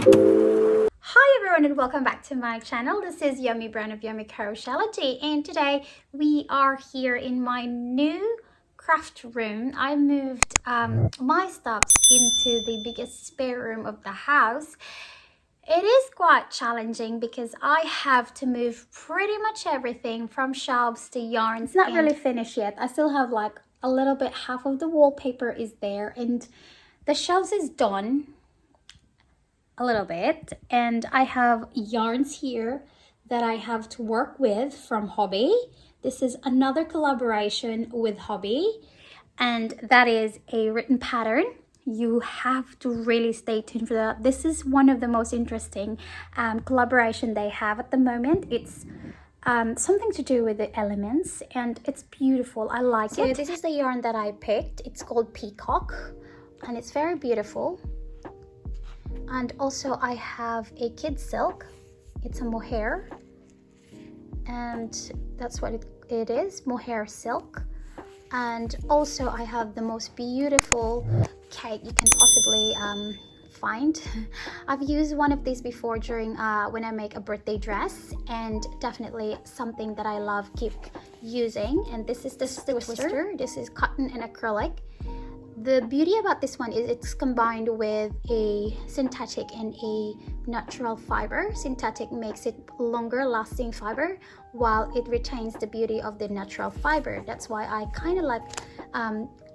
Hi everyone and welcome back to my channel. This is Yummy Brand of Yommycrochetlogy, and today we are here in my new craft room. I moved my stuff into the biggest spare room of the house. It is quite challenging because I have to move pretty much everything from shelves to yarns. It's not really finished yet. I still have like a little bit, half of the wallpaper is there, and the shelves is done a little bit, and I have yarns here that I have to work with from Hobby. This is another collaboration with Hobby, and that is a written pattern. You have to really stay tuned for that. This is one of the most interesting collaboration they have at the moment. It's something to do with the elements, and it's beautiful. I like it. So this is the yarn that I picked. It's called Peacock, and it's very beautiful. And also I have a kid silk. It's a mohair, and that's what it is, mohair silk. And also I have the most beautiful cake you can possibly find. I've used one of these before during when I make a birthday dress, and definitely something that I love keep using. And this is the twister. This is cotton and acrylic. The beauty about this one is it's combined with a synthetic and a natural fiber. Synthetic makes it longer lasting fiber, while it retains the beauty of the natural fiber. That's why I kind of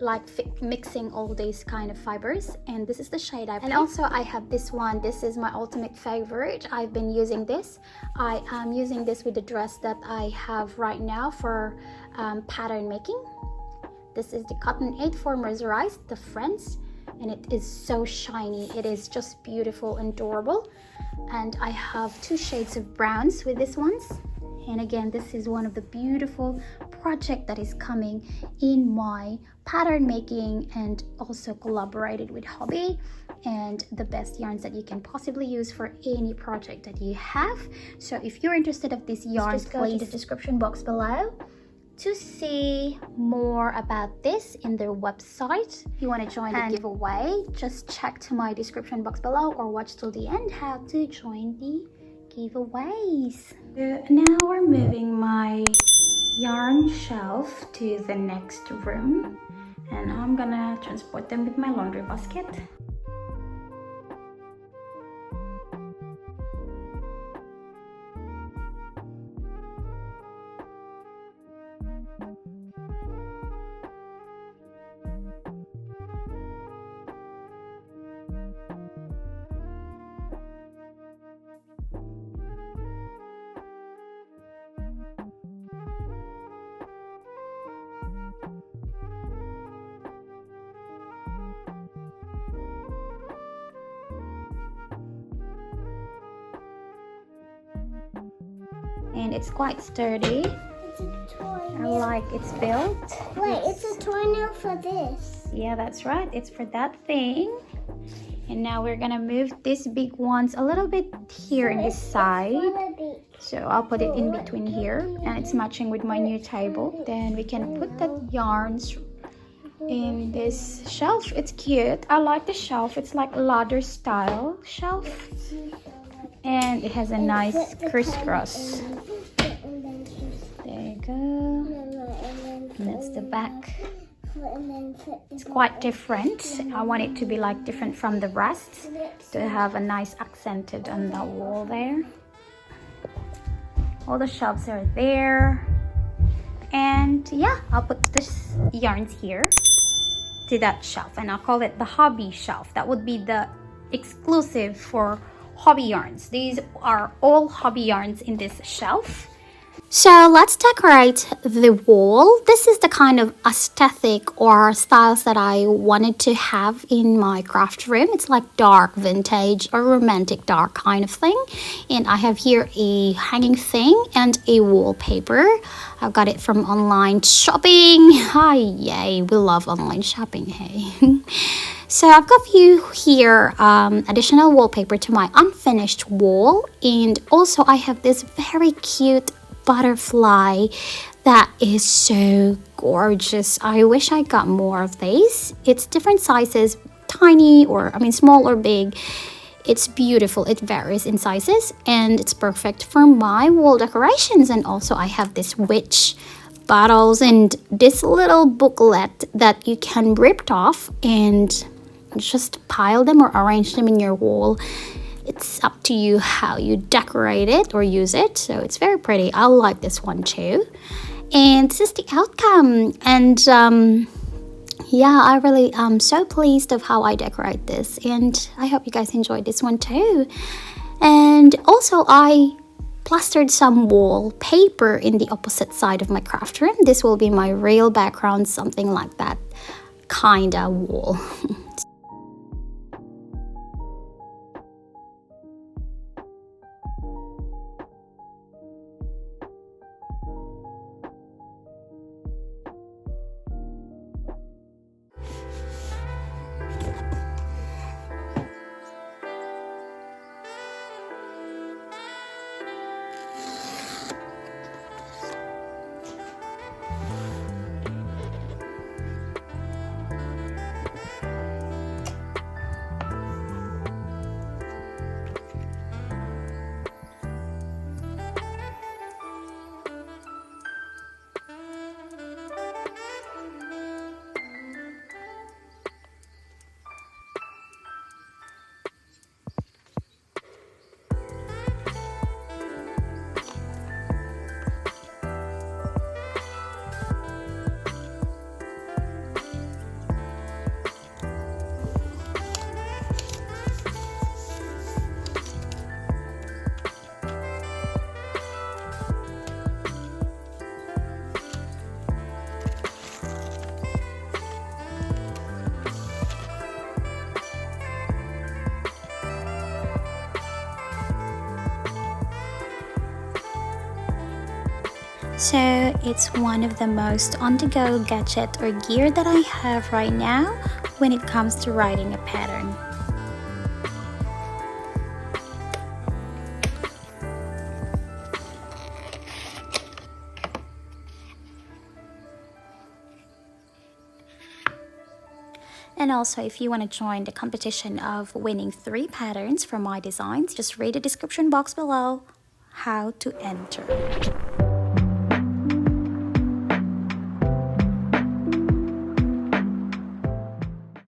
like mixing all these kind of fibers. And this is the shade I picked. And also I have this one. This is my ultimate favorite. I've been using this. I am using this with the dress that I have right now for pattern making. This is the Cotton 84 Mercerized, the Friends, and it is so shiny. It is just beautiful and adorable. And I have two shades of browns with this ones. And again, this is one of the beautiful project that is coming in my pattern making, and also collaborated with Hobby, and the best yarns that you can possibly use for any project that you have. So if you're interested in these yarns, just go to the description box below to see more about this in their website. If you want to join the giveaway, just check to my description box below or watch till the end how to join the giveaways. Now we're moving my yarn shelf to the next room, and I'm gonna transport them with my laundry basket. And it's quite sturdy. It's a toy. I like it's built. Wait, it's a toy nail for this. Yeah, that's right. It's for that thing. And now we're gonna move these big ones a little bit here in this side. So I'll put it in between here, and it's matching with my new table. Then we can put the yarns in this shelf. It's cute. I like the shelf. It's like ladder style shelf, and it has a nice crisscross. There you go. And that's the back. It's quite different. I want it to be like different from the rest, to have a nice accented on the wall there. All the shelves are there, and yeah, I'll put this yarns here to that shelf, and I'll call it the hobby shelf. That would be the exclusive for hobby yarns. These are all hobby yarns in this shelf. So let's decorate the wall. This is the kind of aesthetic or styles that I wanted to have in my craft room. It's like dark vintage or romantic dark kind of thing. And I have here a hanging thing and a wallpaper. I've got it from online shopping. Hi, yay, we love online shopping, hey. So I've got you here additional wallpaper to my unfinished wall, and also I have this very cute butterfly that is so gorgeous. I wish I got more of these. It's different sizes, tiny or small or big. It's beautiful. It varies in sizes and it's perfect for my wall decorations. And also I have this witch bottles and this little booklet that you can rip off and just pile them or arrange them in your wall. It's up to you how you decorate it or use it. So it's very pretty. I like this one too. And this is the outcome. And yeah, I really am so pleased of how I decorate this, and I hope you guys enjoyed this one too. And also I plastered some wallpaper in the opposite side of my craft room. This will be my real background, something like that kinda wall. So it's one of the most on-the-go gadget or gear that I have right now when it comes to writing a pattern. And also, if you want to join the competition of winning 3 patterns from my designs, just read the description box below how to enter.